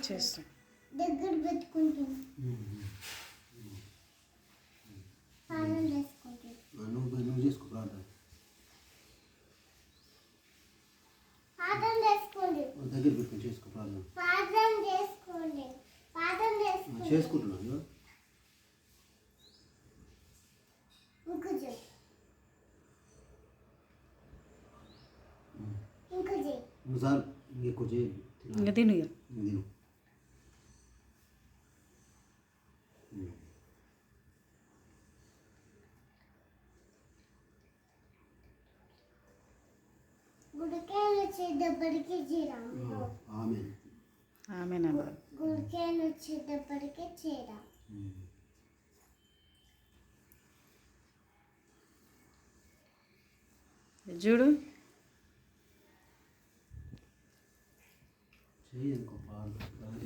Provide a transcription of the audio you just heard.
చేస్తాం. దగ్గర పెట్టుకుంటుంది. పాలన చేసుకుంటుంది. నువ్వు చేసుకో ప్రార్థన. పాదం చేసుకోండి. దగ్గర పెట్టుకుని చేసుకో ప్రార్థన. పాదం చేసుకోండి. పాదం చేసుకోండి. చేసుకుంటున్నాను. ఇంకో చెయ్యి. ఇంకో చెయ్యి. సార్ ఎక్కువ చేయి. ఇంకా తిను ఇక. తిను. గుడికాయలు వచ్చేటప్పటికి చీరా. ఆమేన్. ఆమెనమ్మా. గుడికాయలు వచ్చేటప్పటికి చీరా. చూడు చెయ్యి ఇంకో ప్రార్థన.